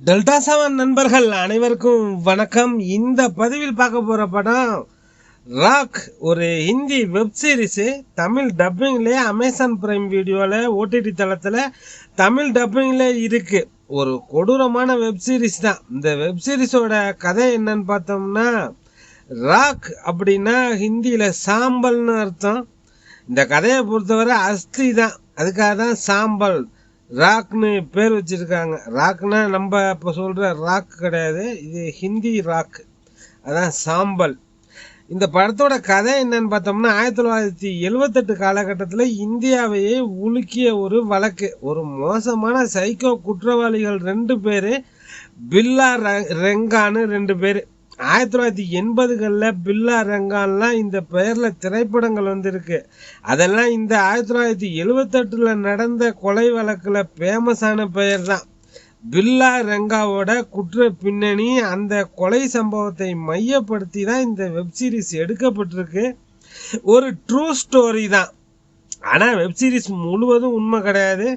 Delta seven நண்பர்கள் அனைவருக்கும் வணக்கம். இந்த பதிவில் பார்க்க போற படம் ராக், ஒரு ஹிந்தி வெப் சீரிஸ். தமிழ் டப்பிங்ல அமேசான் பிரைம் வீடியோல ஓடிடி தளத்துல தமிழ் டப்பிங்ல இருக்கு. ஒரு கொடூரமான வெப் சீரிஸ் தான். இந்த வெப் சீரிஸோட கதை என்னன்னு பார்த்தோம்னா, ராக் அப்படின்னா ஹிந்தியில சாம்பல்னு அர்த்தம். இந்த கதையை பொறுத்தவரை அஸ்தி தான், அதுக்காக தான் சாம்பல் ராக்னு பேர் வச்சிருக்காங்க. ராக்னா நம்ம இப்போ சொல்ற ராக் கிடையாது, இது ஹிந்தி ராக், அதான் சாம்பல். இந்த படத்தோட கதை என்னன்னு பார்த்தோம்னா, 1978 காலகட்டத்தில் இந்தியாவையே உலுக்கிய ஒரு வழக்கு. ஒரு மோசமான சைக்கோ குற்றவாளிகள் 2 பேர், பில்லா ரெங்கான்னு 2 பேர். 1980களில் பில்லா ரெங்கான்லாம் இந்த பெயரில் திரைப்படங்கள் வந்திருக்கு. அதெல்லாம் இந்த 1978 நடந்த கொலை வழக்கில் ஃபேமஸான பெயர் தான். பில்லா ரெங்காவோட குற்ற பின்னணி, அந்த கொலை சம்பவத்தை மையப்படுத்தி தான் இந்த வெப்சீரிஸ் எடுக்கப்பட்டிருக்கு. ஒரு ட்ரூ ஸ்டோரி தான். ஆனால் வெப்சீரிஸ் முழுவதும் உண்மை கிடையாது,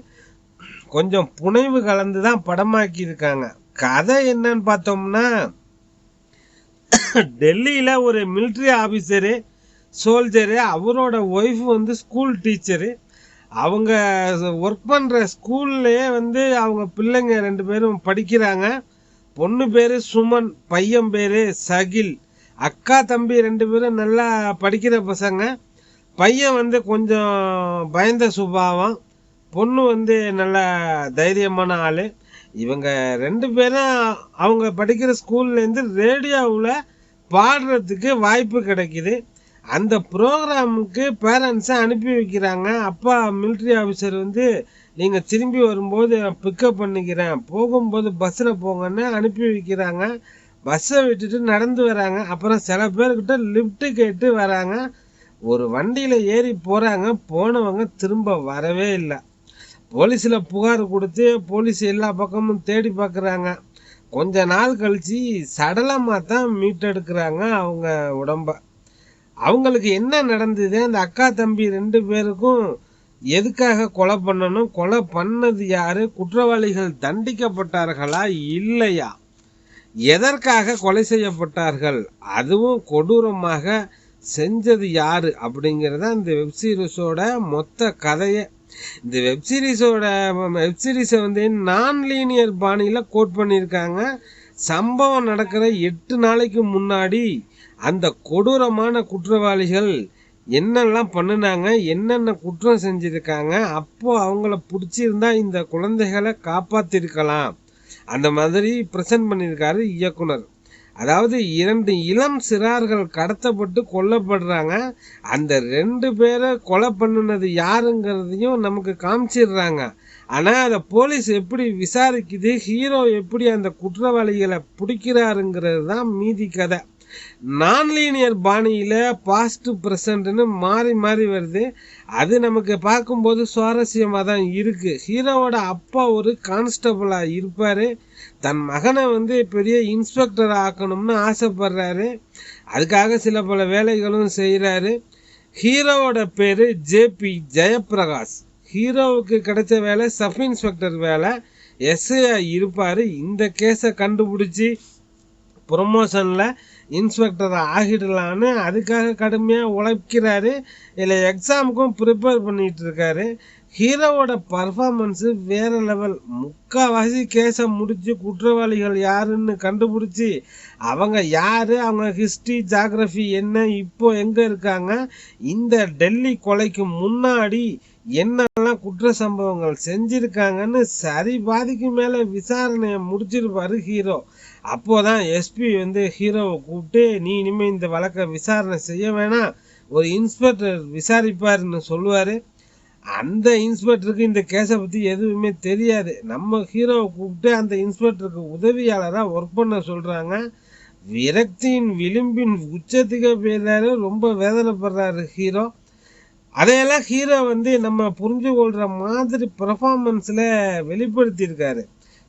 கொஞ்சம் புனைவு கலந்து தான் படமாக்கி இருக்காங்க. கதை என்னன்னு பார்த்தோம்னா, டெல்லியில் ஒரு மிலிட்ரி ஆஃபீஸரு, சோல்ஜரு, அவரோட ஒய்ஃப் ஸ்கூல் டீச்சரு. அவங்க ஒர்க் பண்ணுற ஸ்கூல்லையே அவங்க பிள்ளைங்க 2 பேரும் படிக்கிறாங்க. பொண்ணு பேர் சுமன், பையன் பேர் சகில். அக்கா தம்பி 2 பேரும் நல்லா படிக்கிற பசங்க. பையன் கொஞ்சம் பயந்த சுபாவம், பொண்ணு நல்ல தைரியமான ஆள். இவங்க 2 பேரும் அவங்க படிக்கிற ஸ்கூல்லேருந்து ரேடியோவில் பாடுறதுக்கு வாய்ப்பு கிடைக்குது. அந்த ப்ரோக்ராமுக்கு பேரண்ட்ஸை அனுப்பி வைக்கிறாங்க. அப்பா மிலிட்ரி ஆஃபீஸர் நீங்கள் திரும்பி வரும்போது பிக்கப் பண்ணிக்கிறேன், போகும்போது பஸ்ஸில் போங்கன்னு அனுப்பி வைக்கிறாங்க. பஸ்ஸை விட்டுட்டு நடந்து வராங்க. அப்புறம் சில பேர்கிட்ட லிஃப்ட்டு கேட்டு வராங்க. ஒரு வண்டியில் ஏறி போகிறாங்க. போனவங்க திரும்ப வரவே இல்லை. போலீஸில் புகார் கொடுத்து போலீஸ் எல்லா பக்கமும் தேடி பார்க்குறாங்க. கொஞ்ச நாள் கழித்து சடலமாக தான் மீட்டெடுக்கிறாங்க அவங்க உடம்ப. அவங்களுக்கு என்ன நடந்தது, அந்த அக்கா தம்பி 2 பேருக்கும் எதுக்காக கொலை பண்ணணும், கொலை பண்ணது யாரு, குற்றவாளிகள் தண்டிக்கப்பட்டார்களா இல்லையா, எதற்காக கொலை செய்யப்பட்டார்கள், அதுவும் கொடூரமாக செஞ்சது யாரு அப்படிங்கிறத இந்த வெப்சீரிஸோட மொத்த கதையை. இந்த வெப்சீரிஸை நான் லீனியர் பாணியில் கோட் பண்ணியிருக்காங்க. சம்பவம் நடக்கிற 8 நாளைக்கு முன்னாடி அந்த கொடூரமான குற்றவாளிகள் என்னெல்லாம் பண்ணினாங்க, என்னென்ன குற்றம் செஞ்சுருக்காங்க, அப்போது அவங்கள பிடிச்சிருந்தா இந்த குழந்தைகளை காப்பாற்றிருக்கலாம், அந்த மாதிரி ப்ரெசன்ட் பண்ணியிருக்காரு இயக்குனர். அதாவது 2 இளம் சிறார்கள் கடத்தப்பட்டு கொல்லப்படுறாங்க. அந்த 2 பேரை கொலை பண்ணினது யாருங்கிறதையும் நமக்கு காமிச்சிடுறாங்க. ஆனால் அதை போலீஸ் எப்படி விசாரிக்குது, ஹீரோ எப்படி அந்த குற்றவாளிகளை பிடிக்கிறாருங்கிறது தான் மீதி கதை. நான் லீனியர் பாணியில் பாஸ்ட் ப்ரெசண்ட்னு மாறி மாறி வருது. அது நமக்கு பார்க்கும்போது சுவாரஸ்யமாக தான் இருக்குது. ஹீரோவோட அப்பா ஒரு கான்ஸ்டபிளாக இருப்பார். தன் மகனை பெரிய இன்ஸ்பெக்டர் ஆக்கணும்னு ஆசைப்படுறாரு. அதுக்காக சில பல வேலைகளும் செய்கிறாரு. ஹீரோவோட பேர் ஜேபி ஜெயப்பிரகாஷ். ஹீரோவுக்கு கிடைச்ச வேலை சப் இன்ஸ்பெக்டர் வேலை, எஸ்ஐயா இருப்பார். இந்த கேஸை கண்டுபிடிச்சி ப்ரொமோஷனில் இன்ஸ்பெக்டர் ஆகிடலான்னு அதுக்காக கடுமையாக உழைக்கிறாரு. இல்லை எக்ஸாமுக்கும் ப்ரிப்பேர் பண்ணிகிட்டு இருக்காரு. ஹீரோவோட பர்ஃபார்மன்ஸு வேறு லெவல். முக்கால்வாசி கேஸை முடித்து குற்றவாளிகள் யாருன்னு கண்டுபிடிச்சி அவங்க யார், அவங்க ஹிஸ்ட்ரி ஜாகிரஃபி என்ன, இப்போ எங்கே இருக்காங்க, இந்த டெல்லி கொலைக்கு முன்னாடி என்னெல்லாம் குற்ற சம்பவங்கள் செஞ்சுருக்காங்கன்னு சரி பாதிக்கு மேலே விசாரணையை முடிச்சிருப்பார் ஹீரோ. அப்போதான் எஸ்பி ஹீரோவை கூப்பிட்டு, நீ இனிமேல் இந்த வழக்கை விசாரணை செய்ய வேணாம், ஒரு இன்ஸ்பெக்டர் விசாரிப்பாருன்னு சொல்லுவார். அந்த இன்ஸ்பெக்டருக்கு இந்த கேஸை பற்றி எதுவுமே தெரியாது. நம்ம ஹீரோவை கூப்பிட்டு அந்த இன்ஸ்பெக்டருக்கு உதவியாளராக ஒர்க் பண்ண சொல்கிறாங்க. விரக்தியின் விளிம்பின் உச்சத்துக்கு போயிடுறாரு. ரொம்ப வேதனைப்படுறாரு ஹீரோ. அதையெல்லாம் ஹீரோ நம்ம புரிஞ்சு கொள்கிற மாதிரி பர்ஃபார்மன்ஸில் வெளிப்படுத்தியிருக்காரு.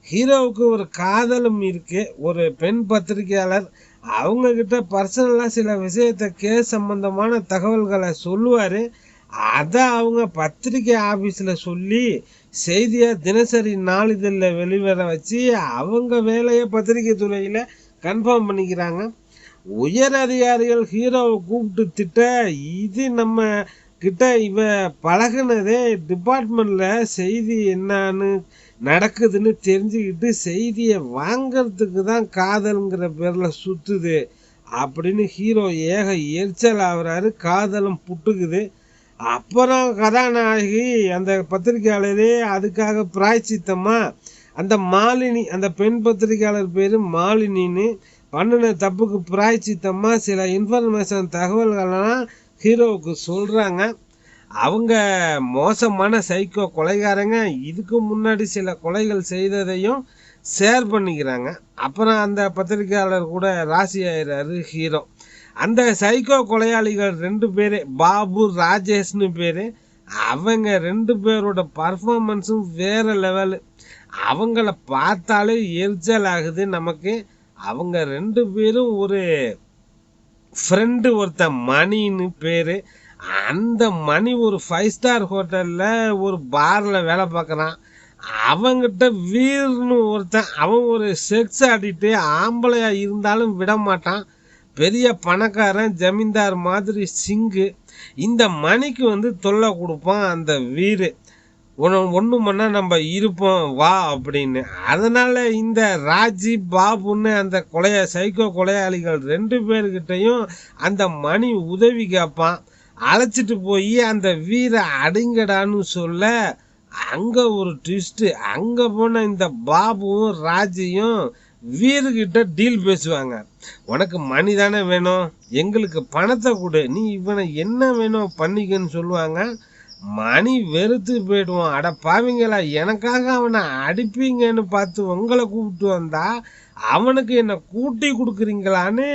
ஹீரோவுக்கு ஒரு காதலும் இருக்குது. ஒரு பெண் பத்திரிகையாளர் அவங்கக்கிட்ட பர்சனலாக சில விஷயத்தை கேஸ் சம்பந்தமான தகவல்களை சொல்லுவார். அதை அவங்க பத்திரிகை ஆஃபீஸில் சொல்லி செய்தியை தினசரி நாளிதழில் வெளிவர வச்சு அவங்க வேலையை பத்திரிகை துறையில் கன்ஃபார்ம் பண்ணிக்கிறாங்க. உயர் அதிகாரிகள் ஹீரோவை கூப்பிட்டு திட்ட, இது நம்ம கிட்ட இவ பழகுனதே டிபார்ட்மெண்ட்டில் செய்தி என்னன்னு நடக்குதுன்னு தெரிஞ்சுக்கிட்டு செய்தியை வாங்கிறதுக்கு தான் காதலுங்கிற பேரில் சுற்றுது அப்படின்னு ஹீரோ ஏக எரிச்சல் ஆகுறாரு. காதலும் புட்டுக்குது. அப்புறம் கதாநாயகி அந்த பத்திரிகையாளரே அதுக்காக பிராய்ச்சித்தமா அந்த மாலினி, அந்த பெண் பத்திரிகையாளர் பேர் மாலினின்னு, பண்ணின தப்புக்கு பிராய்ச்சித்தமா சில இன்ஃபர்மேஷன் தகவல்கள்லாம் ஹீரோவுக்கு சொல்கிறாங்க. அவங்க மோசமான சைக்கோ கொலைகாரங்க, இதுக்கு முன்னாடி சில கொலைகள் செய்ததையும் ஷேர் பண்ணிக்கிறாங்க. அப்புறம் அந்த பத்திரிகையாளர் கூட ராசி ஆயிடுறாரு ஹீரோ. அந்த சைக்கோ கொலையாளிகள் 2 பேர், பாபு ராஜேஷ்னு பேர், அவங்க 2 பேரோட பர்ஃபார்மன்ஸும் வேற லெவலு. அவங்கள பார்த்தாலே எரிச்சல் ஆகுது நமக்கு. அவங்க 2 பேரும் ஒரு ஃப்ரெண்டு, ஒருத்தன் மணின்னு பேர். அந்த மணி ஒரு 5 ஸ்டார் ஹோட்டலில் ஒரு பாரில் வேலை பார்க்குறான். அவங்கிட்ட வீர்னு ஒருத்தன், அவன் ஒரு செக்ஸ் ஆடிட்டு ஆம்பளையா இருந்தாலும் விட மாட்டான். பெரிய பணக்காரன், ஜமீன்தார் மாதிரி சிங்கு. இந்த மணிக்கு தொல்லை கொடுப்பான் அந்த வீர். ஒன்று மண்ணா நம்ம இருப்போம் வா அப்படின்னு. அதனால இந்த ராஜி பாபுன்னு அந்த சைக்கோ கொலையாளிகள் 2 பேர்கிட்டையும் அந்த மணி உதவி கேட்பான். அழைச்சிட்டு போய் அந்த வீரை அடிங்கடான்னு சொல்ல, அங்கே ஒரு ட்விஸ்ட்டு. அங்கே போன இந்த பாபுவும் ராஜியும் வீருக்கிட்ட டீல் பேசுவாங்க. உனக்கு மணி தானே வேணும், எங்களுக்கு பணத்தை கொடு, நீ இவனை என்ன வேணும் பண்ணிக்கன்னு சொல்லுவாங்க. மணி வெறுத்து போயிடுவான். அட பாவிங்களா, எனக்காக அவனை அடிப்பீங்கன்னு பார்த்து உங்களை கூப்பிட்டு வந்தா அவனுக்கு என்ன கூட்டி கொடுக்குறீங்களான்னு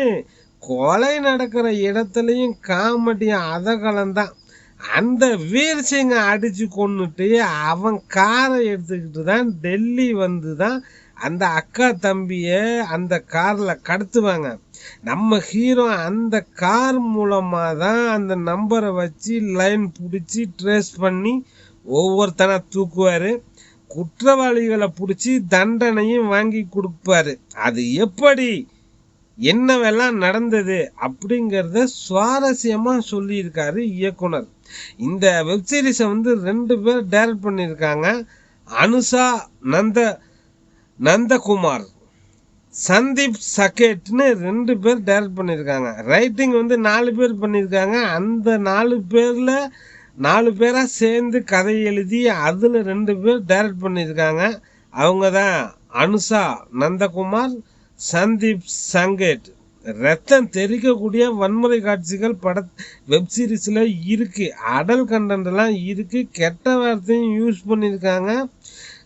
கொலை நடக்கிற இடத்துலையும் காமெடியும் அதகலந்தான். அந்த வீர் சிங்கை அடித்து கொண்டுட்டு அவன் காரை எடுத்துக்கிட்டு தான் டெல்லி வந்து தான் அந்த அக்கா தம்பியை அந்த காரில் கடத்துவாங்க. நம்ம ஹீரோ அந்த கார் மூலமாக தான் அந்த நம்பரை வச்சு லைன் பிடிச்சி ட்ரேஸ் பண்ணி ஒவ்வொருத்தனை தூக்குவார். குற்றவாளிகளை பிடிச்சி தண்டனையும் வாங்கி கொடுப்பாரு. அது எப்படி என்னவெல்லாம் நடந்தது அப்படிங்கிறத சுவாரஸ்யமாக சொல்லியிருக்காரு இயக்குனர். இந்த வெப்சீரிஸை 2 பேர் டைரக்ட் பண்ணியிருக்காங்க. அனுஷா நந்தகுமார், சந்தீப் சகேட்னு 2 பேர் டைரக்ட் பண்ணியிருக்காங்க. ரைட்டிங் 4 பேர் பண்ணியிருக்காங்க. அந்த 4 பேரில் 4 பேராக சேர்ந்து கதை எழுதி அதில் 2 பேர் டைரக்ட் பண்ணியிருக்காங்க. அவங்க தான் அனுஷா நந்தகுமார், சந்தீப் சங்கேட். ரத்தம் தெரிக்கக்கூடிய வன்முறை காட்சிகள் வெப்சீரிஸில் இருக்குது. அடல் கண்டென்ட்லாம் இருக்குது. கெட்ட வார்த்தையும் யூஸ் பண்ணியிருக்காங்க.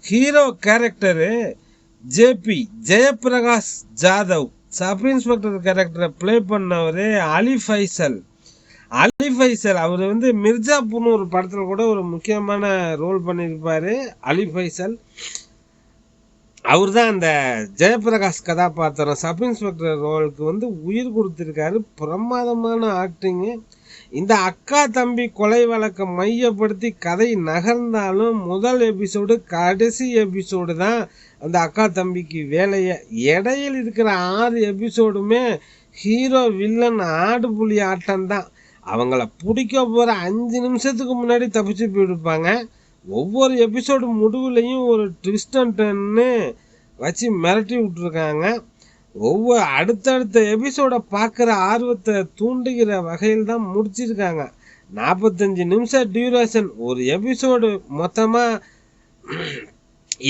Hero character JP Jayaprakash Jadhav, sub inspector கேரக்டரை ப்ளே பண்ணவர் அலி ஃபைசல். அவர் மிர்ஜாப்பூர்னு ஒரு படத்தில் கூட ஒரு முக்கியமான ரோல் பண்ணியிருப்பார். அலி ஃபைசல் அவர் தான் அந்த ஜெயபிரகாஷ் கதாபாத்திரம் சப் இன்ஸ்பெக்டர் ரோலுக்கு உயிர் கொடுத்துருக்காரு. பிரமாதமான ஆக்டிங்கு. இந்த அக்கா தம்பி கொலை வழக்கை மையப்படுத்தி கதை நகர்ந்தாலும் முதல் எபிசோடு கடைசி எபிசோடு தான் அந்த அக்கா தம்பிக்கு வேலையை. இடையில் இருக்கிற 6 எபிசோடுமே ஹீரோ வில்லன் ஆடு புலி ஆட்டம்தான். அவங்கள பிடிக்க போகிற 5 நிமிஷத்துக்கு முன்னாடி தப்பிச்சு போயிருப்பாங்க. ஒவ்வொரு எபிசோடு முடிவுலையும் ஒரு ட்விஸ்ட் அண்ட் டர்ன்னு வச்சு மிரட்டி விட்டுருக்காங்க. அடுத்தடுத்த எபிசோடை பார்க்குற ஆர்வத்தை தூண்டுகிற வகையில் தான் முடிச்சிருக்காங்க. 45 நிமிஷம் டியூரேஷன் ஒரு எபிசோடு. மொத்தமாக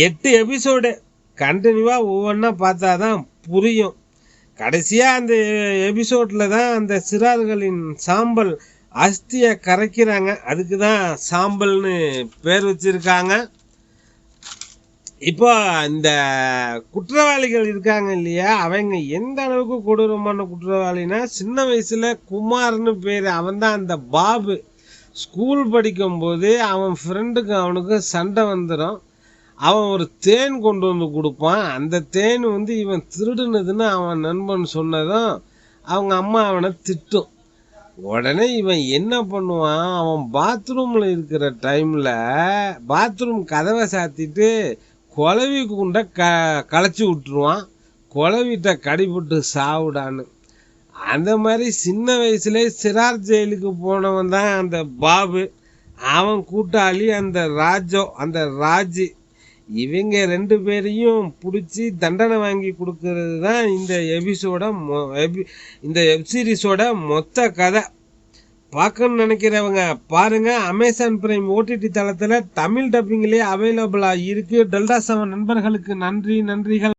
8 எபிசோடு கண்டினியூவாக ஒவ்வொன்றா பார்த்தா தான் புரியும். கடைசியாக அந்த எபிசோடில் தான் அந்த சிறார்களின் சாம்பல் அஸ்தியை கரைக்கிறாங்க. அதுக்கு தான் சாம்பல்னு பேர் வச்சுருக்காங்க. இப்போ இந்த குற்றவாளிகள் இருக்காங்க இல்லையா, அவங்க எந்த அளவுக்கு கொடூரமான குற்றவாளினா, சின்ன வயசில் குமார்னு பேர். அவன் தான் அந்த பாபு. ஸ்கூல் படிக்கும்போது அவன் ஃப்ரெண்டுக்கு அவனுக்கு சண்டை வந்துடும். அவன் ஒரு தேன் கொண்டு வந்து கொடுப்பான். அந்த தேன் இவன் திருடுனதுன்னு அவன் நண்பன் சொன்னதும் அவங்க அம்மா அவனை திட்டும். உடனே இவன் என்ன பண்ணுவான், அவன் பாத்ரூமில் இருக்கிற டைமில் பாத்ரூம் கதவை சாத்திட்டு குளவி குண்டை களைச்சி விட்டுருவான். குளவிட்ட கடிபட்டு சாவுடான்னு. அந்த மாதிரி சின்ன வயசுல சிறார் ஜெயிலுக்கு போனவன் தான் அந்த பாபு. அவன் கூட்டாளி அந்த ராஜு. இவங்க 2 பேரையும் பிடிச்சி தண்டனை வாங்கி கொடுக்கறது தான் இந்த வெப் சீரிஸோட மொத்த கதை. பார்க்கணும்னு நினைக்கிறவங்க பாருங்க. அமேசான் பிரைம் ஓடிடி தளத்தில் தமிழ் டப்பிங்லேயே அவைலபிளாக இருக்குது. டெல்டா 7 நண்பர்களுக்கு நன்றிகள்.